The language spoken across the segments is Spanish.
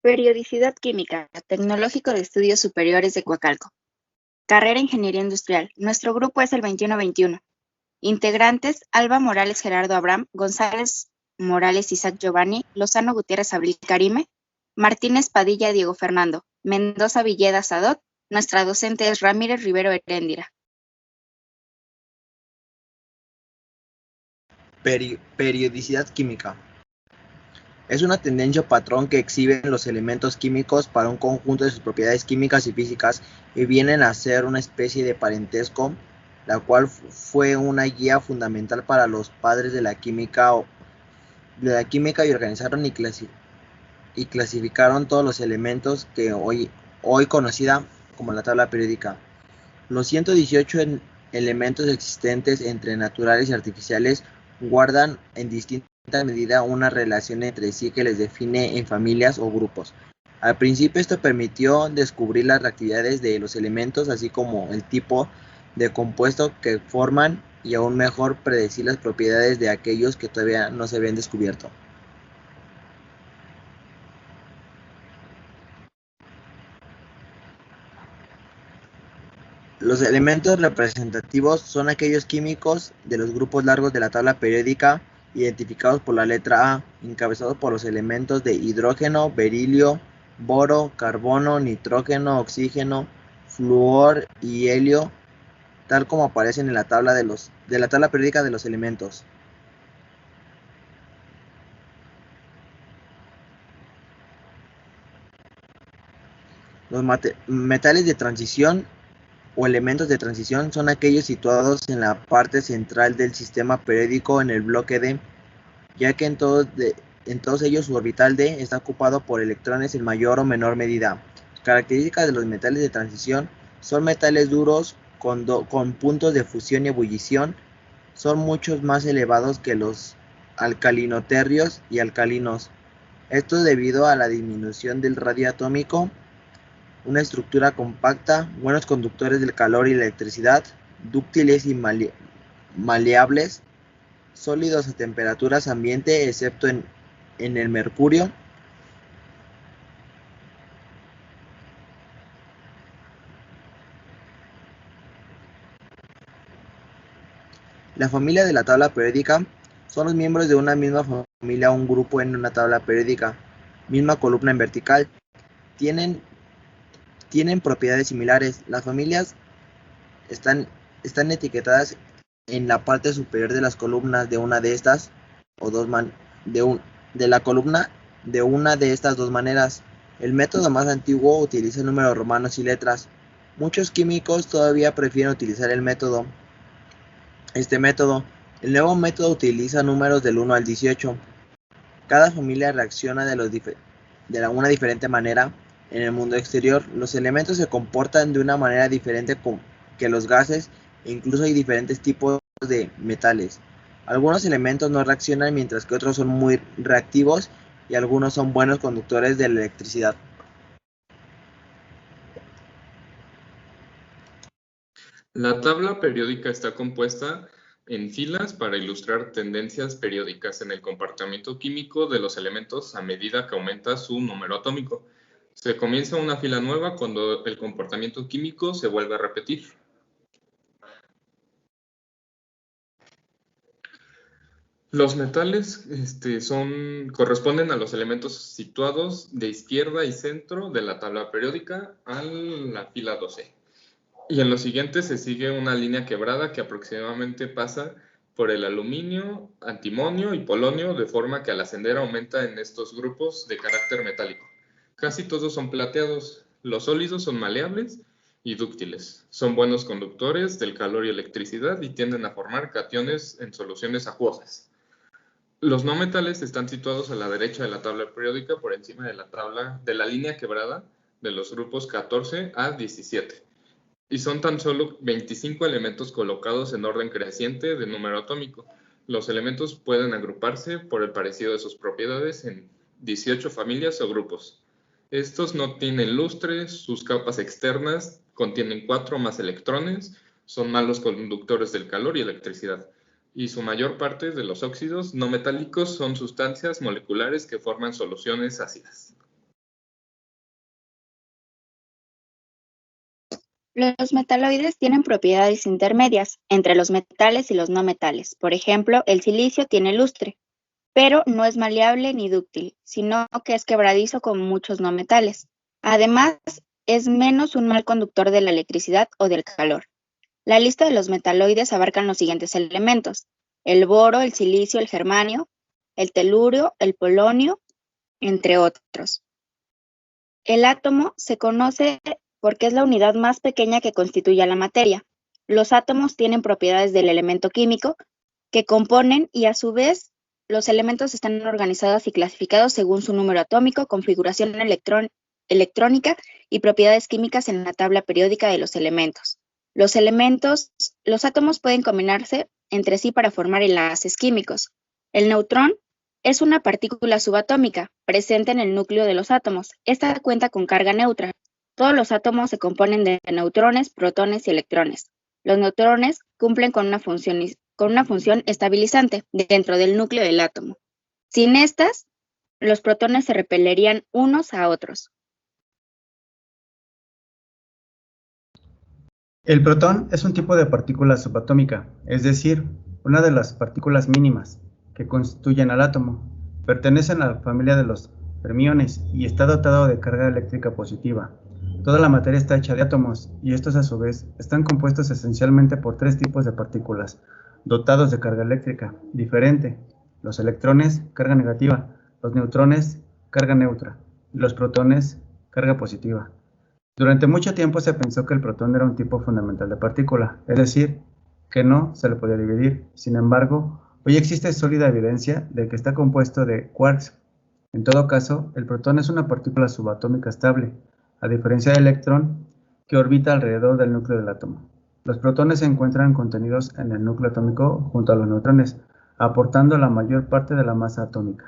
Periodicidad Química, Tecnológico de Estudios Superiores de Coacalco. Carrera Ingeniería Industrial. Nuestro grupo es el 2121. Integrantes: Alba Morales Gerardo Abraham, González Morales Isaac Giovanni, Lozano Gutiérrez Abril Karime, Martínez Padilla Diego Fernando, Mendoza Villeda Sadot. Nuestra docente es Ramírez Rivero Heréndira. Periodicidad química. Es una tendencia o patrón que exhiben los elementos químicos para un conjunto de sus propiedades químicas y físicas y vienen a ser una especie de parentesco, la cual fue una guía fundamental para los padres de la química y organizaron y clasificaron todos los elementos que hoy conocida como la tabla periódica. Los 118 elementos existentes entre naturales y artificiales guardan en distinta medida una relación entre sí que les define en familias o grupos. Al principio esto permitió descubrir las reactividades de los elementos, así como el tipo de compuesto que forman y aún mejor predecir las propiedades de aquellos que todavía no se habían descubierto. Los elementos representativos son aquellos químicos de los grupos largos de la tabla periódica identificados por la letra A, encabezados por los elementos de hidrógeno, berilio, boro, carbono, nitrógeno, oxígeno, flúor y helio, tal como aparecen en la tabla periódica de los elementos. Los metales de transición o elementos de transición son aquellos situados en la parte central del sistema periódico en el bloque D, ya que en todos ellos su orbital D está ocupado por electrones en mayor o menor medida. Características de los metales de transición: son metales duros con puntos de fusión y ebullición, son mucho más elevados que los alcalinoterrios y alcalinos. Esto debido a la disminución del radio atómico, una estructura compacta, buenos conductores del calor y la electricidad, dúctiles y maleables, sólidos a temperaturas ambiente excepto en el mercurio. La familia de la tabla periódica son los miembros de una misma familia o un grupo en una tabla periódica, misma columna en vertical. Tienen propiedades similares. Las familias están etiquetadas en la parte superior de las columnas de una de estas o dos de la columna de una de estas dos maneras. El método más antiguo utiliza números romanos y letras. Muchos químicos todavía prefieren utilizar este método. El nuevo método utiliza números del 1 al 18. Cada familia reacciona de una diferente manera en el mundo exterior. Los elementos se comportan de una manera diferente que los gases, e incluso hay diferentes tipos de metales. Algunos elementos no reaccionan, mientras que otros son muy reactivos y algunos son buenos conductores de la electricidad. La tabla periódica está compuesta en filas para ilustrar tendencias periódicas en el comportamiento químico de los elementos a medida que aumenta su número atómico. Se comienza una fila nueva cuando el comportamiento químico se vuelve a repetir. Los metales corresponden a los elementos situados de izquierda y centro de la tabla periódica a la fila 12. Y en lo siguiente se sigue una línea quebrada que aproximadamente pasa por el aluminio, antimonio y polonio, de forma que al ascender aumenta en estos grupos de carácter metálico. Casi todos son plateados. Los sólidos son maleables y dúctiles. Son buenos conductores del calor y electricidad y tienden a formar cationes en soluciones acuosas. Los no metales están situados a la derecha de la tabla periódica, por encima de la línea quebrada de los grupos 14 a 17. Y son tan solo 25 elementos colocados en orden creciente de número atómico. Los elementos pueden agruparse por el parecido de sus propiedades en 18 familias o grupos. Estos no tienen lustre, sus capas externas contienen 4 más electrones, son malos conductores del calor y electricidad. Y su mayor parte de los óxidos no metálicos son sustancias moleculares que forman soluciones ácidas. Los metaloides tienen propiedades intermedias entre los metales y los no metales. Por ejemplo, el silicio tiene lustre, pero no es maleable ni dúctil, sino que es quebradizo como muchos no metales. Además, es menos un mal conductor de la electricidad o del calor. La lista de los metaloides abarcan los siguientes elementos: el boro, el silicio, el germanio, el telurio, el polonio, entre otros. El átomo se conoce porque es la unidad más pequeña que constituye la materia. Los átomos tienen propiedades del elemento químico que componen y a su vez los elementos están organizados y clasificados según su número atómico, configuración electrónica y propiedades químicas en la tabla periódica de los elementos. Los átomos pueden combinarse entre sí para formar enlaces químicos. El neutrón es una partícula subatómica presente en el núcleo de los átomos. Esta cuenta con carga neutra. Todos los átomos se componen de neutrones, protones y electrones. Los neutrones cumplen con una función estabilizante dentro del núcleo del átomo. Sin estas, los protones se repelerían unos a otros. El protón es un tipo de partícula subatómica, es decir, una de las partículas mínimas que constituyen al átomo. Pertenecen a la familia de los fermiones y está dotado de carga eléctrica positiva. Toda la materia está hecha de átomos y estos a su vez están compuestos esencialmente por tres tipos de partículas dotados de carga eléctrica diferente: los electrones, carga negativa; los neutrones, carga neutra; y los protones, carga positiva. Durante mucho tiempo se pensó que el protón era un tipo fundamental de partícula, es decir, que no se le podía dividir. Sin embargo, hoy existe sólida evidencia de que está compuesto de quarks. En todo caso, el protón es una partícula subatómica estable, a diferencia del electrón, que orbita alrededor del núcleo del átomo. Los protones se encuentran contenidos en el núcleo atómico junto a los neutrones, aportando la mayor parte de la masa atómica.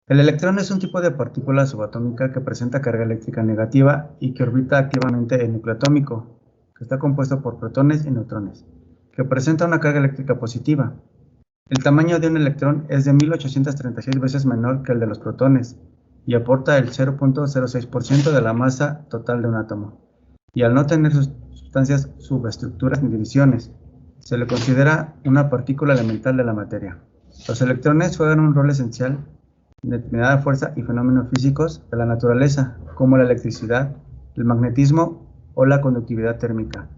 El electrón es un tipo de partícula subatómica que presenta carga eléctrica negativa y que orbita activamente el núcleo atómico, que está compuesto por protones y neutrones, que presenta una carga eléctrica positiva. El tamaño de un electrón es de 1836 veces menor que el de los protones y aporta el 0.06% de la masa total de un átomo. Y al no tener sustancias, subestructuras ni divisiones, se le considera una partícula elemental de la materia. Los electrones juegan un rol esencial en determinada fuerza y fenómenos físicos de la naturaleza, como la electricidad, el magnetismo o la conductividad térmica,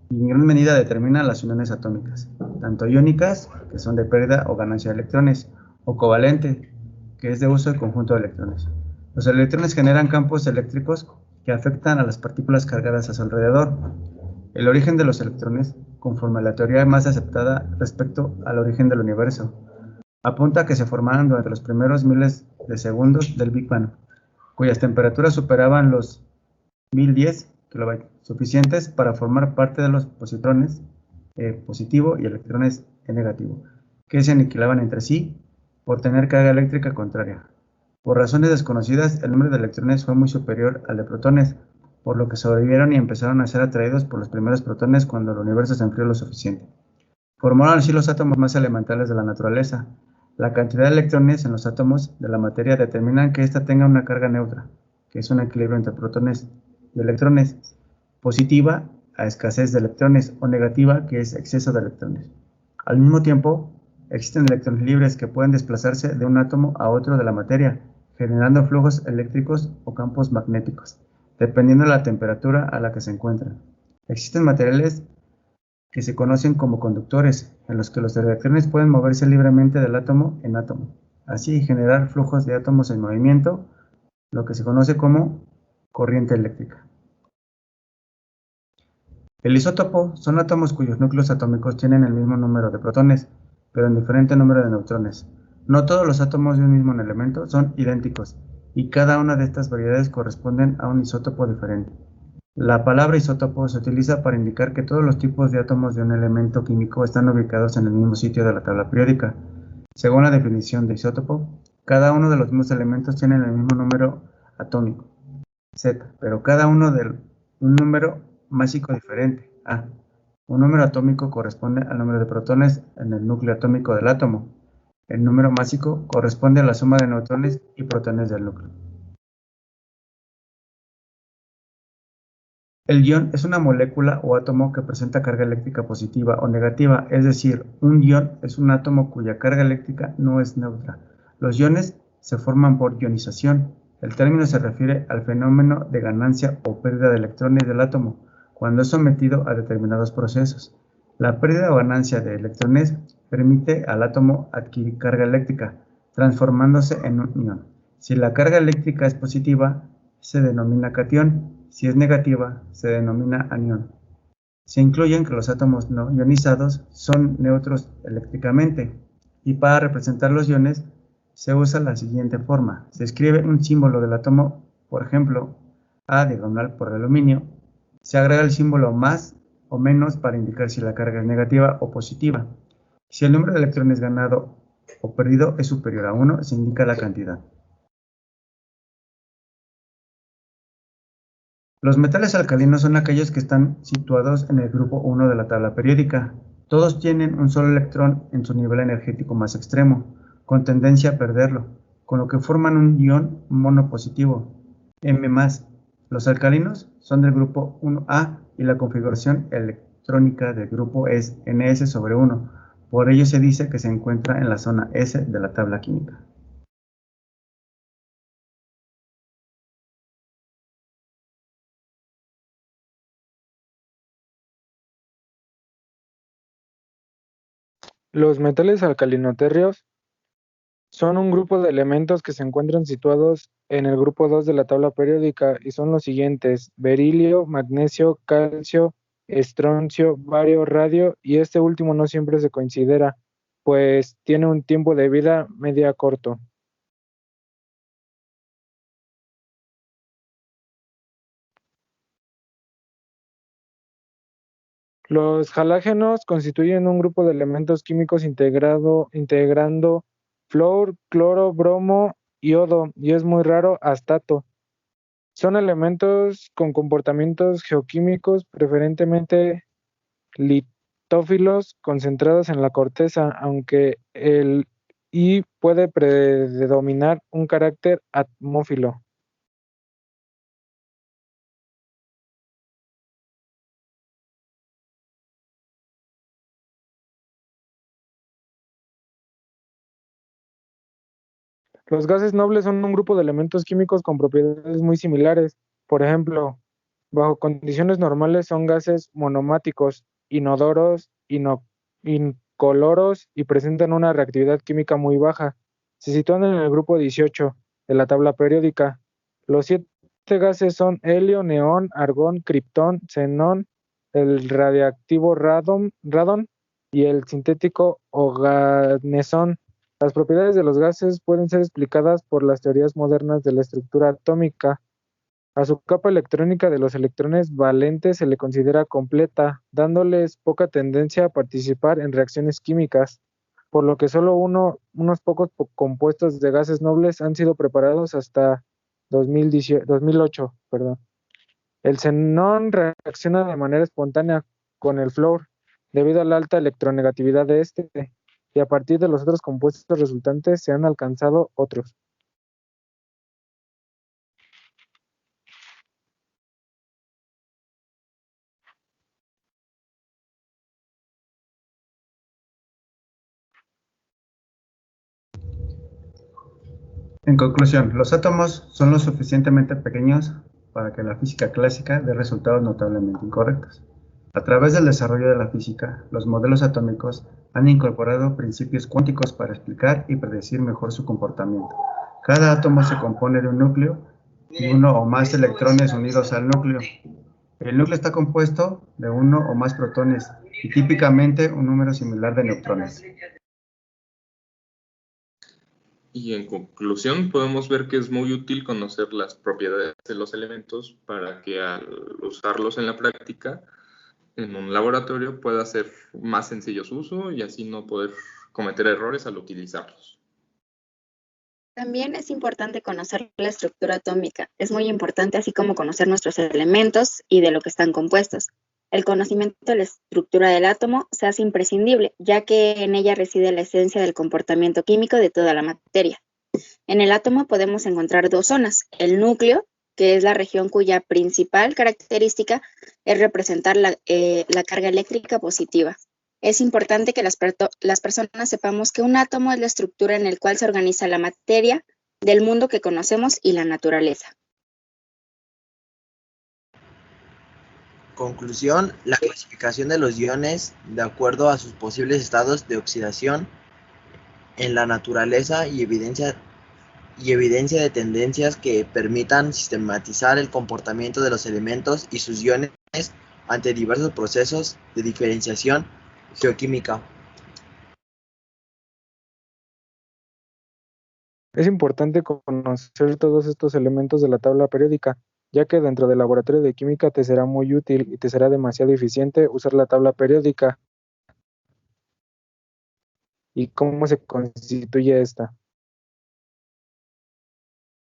y en gran medida determinan las uniones atómicas, tanto iónicas, que son de pérdida o ganancia de electrones, o covalente, que es de uso del conjunto de electrones. Los electrones generan campos eléctricos que afectan a las partículas cargadas a su alrededor. El origen de los electrones, conforme a la teoría más aceptada respecto al origen del universo, apunta a que se formaron durante los primeros miles de segundos del Big Bang, cuyas temperaturas superaban los 1010 kilobytes, suficientes para formar parte de los positrones positivo y electrones negativo, que se aniquilaban entre sí por tener carga eléctrica contraria. Por razones desconocidas, el número de electrones fue muy superior al de protones, por lo que sobrevivieron y empezaron a ser atraídos por los primeros protones cuando el universo se enfrió lo suficiente. Formaron así los átomos más elementales de la naturaleza. La cantidad de electrones en los átomos de la materia determinan que ésta tenga una carga neutra, que es un equilibrio entre protones y electrones, positiva a escasez de electrones o negativa, que es exceso de electrones. Al mismo tiempo, existen electrones libres que pueden desplazarse de un átomo a otro de la materia, generando flujos eléctricos o campos magnéticos, dependiendo de la temperatura a la que se encuentran. Existen materiales que se conocen como conductores, en los que los electrones pueden moverse libremente del átomo en átomo, así generar flujos de átomos en movimiento, lo que se conoce como corriente eléctrica. El isótopo son átomos cuyos núcleos atómicos tienen el mismo número de protones, pero en diferente número de neutrones. No todos los átomos de un mismo elemento son idénticos, y cada una de estas variedades corresponden a un isótopo diferente. La palabra isótopo se utiliza para indicar que todos los tipos de átomos de un elemento químico están ubicados en el mismo sitio de la tabla periódica. Según la definición de isótopo, cada uno de los mismos elementos tiene el mismo número atómico, Z, pero cada uno de un número másico diferente, A. Un número atómico corresponde al número de protones en el núcleo atómico del átomo. El número másico corresponde a la suma de neutrones y protones del núcleo. El ion es una molécula o átomo que presenta carga eléctrica positiva o negativa, es decir, un ion es un átomo cuya carga eléctrica no es neutra. Los iones se forman por ionización. El término se refiere al fenómeno de ganancia o pérdida de electrones del átomo cuando es sometido a determinados procesos. La pérdida o ganancia de electrones permite al átomo adquirir carga eléctrica, transformándose en un ion. Si la carga eléctrica es positiva, se denomina catión. Si es negativa, se denomina anión. Se incluyen que los átomos no ionizados son neutros eléctricamente, y para representar los iones se usa la siguiente forma. Se escribe un símbolo del átomo, por ejemplo, A diagonal por aluminio. Se agrega el símbolo más o menos para indicar si la carga es negativa o positiva. Si el número de electrones ganado o perdido es superior a 1, se indica la cantidad. Los metales alcalinos son aquellos que están situados en el grupo 1 de la tabla periódica. Todos tienen un solo electrón en su nivel energético más extremo, con tendencia a perderlo, con lo que forman un ion monopositivo, M+. Los alcalinos son del grupo 1A y la configuración electrónica del grupo es Ns/1. Por ello se dice que se encuentra en la zona S de la tabla química. Los metales alcalino-térreos son un grupo de elementos que se encuentran situados en el grupo 2 de la tabla periódica y son los siguientes: berilio, magnesio, calcio, estroncio, bario, radio, y este último no siempre se considera, pues tiene un tiempo de vida media corto. Los halágenos constituyen un grupo de elementos químicos integrando flúor, cloro, bromo, yodo, y es muy raro astato. Son elementos con comportamientos geoquímicos preferentemente litófilos concentrados en la corteza, aunque el I puede predominar un carácter atmófilo. Los gases nobles son un grupo de elementos químicos con propiedades muy similares. Por ejemplo, bajo condiciones normales son gases monomáticos, inodoros, incoloros y presentan una reactividad química muy baja. Se sitúan en el grupo 18 de la tabla periódica. Los 7 gases son helio, neón, argón, criptón, xenón, el radiactivo radón y el sintético oganesón. Las propiedades de los gases pueden ser explicadas por las teorías modernas de la estructura atómica. A su capa electrónica de los electrones valentes se le considera completa, dándoles poca tendencia a participar en reacciones químicas, por lo que solo unos pocos compuestos de gases nobles han sido preparados hasta 2008. El xenón reacciona de manera espontánea con el flúor, debido a la alta electronegatividad de este, y a partir de los otros compuestos resultantes se han alcanzado otros. En conclusión, los átomos son lo suficientemente pequeños para que la física clásica dé resultados notablemente incorrectos. A través del desarrollo de la física, los modelos atómicos han incorporado principios cuánticos para explicar y predecir mejor su comportamiento. Cada átomo se compone de un núcleo y uno o más electrones unidos al núcleo. El núcleo está compuesto de uno o más protones y típicamente un número similar de neutrones. Y en conclusión, podemos ver que es muy útil conocer las propiedades de los elementos para que al usarlos en la práctica, en un laboratorio, pueda ser más sencillo su uso y así no poder cometer errores al utilizarlos. También es importante conocer la estructura atómica. Es muy importante, así como conocer nuestros elementos y de lo que están compuestos. El conocimiento de la estructura del átomo se hace imprescindible, ya que en ella reside la esencia del comportamiento químico de toda la materia. En el átomo podemos encontrar dos zonas: el núcleo, que es la región cuya principal característica es representar la carga eléctrica positiva. Es importante que las personas sepamos que un átomo es la estructura en la cual se organiza la materia del mundo que conocemos y la naturaleza. Conclusión: la clasificación de los iones de acuerdo a sus posibles estados de oxidación en la naturaleza y evidencia de tendencias que permitan sistematizar el comportamiento de los elementos y sus iones ante diversos procesos de diferenciación geoquímica. Es importante conocer todos estos elementos de la tabla periódica, ya que dentro del laboratorio de química te será muy útil y te será demasiado eficiente usar la tabla periódica y cómo se constituye esta.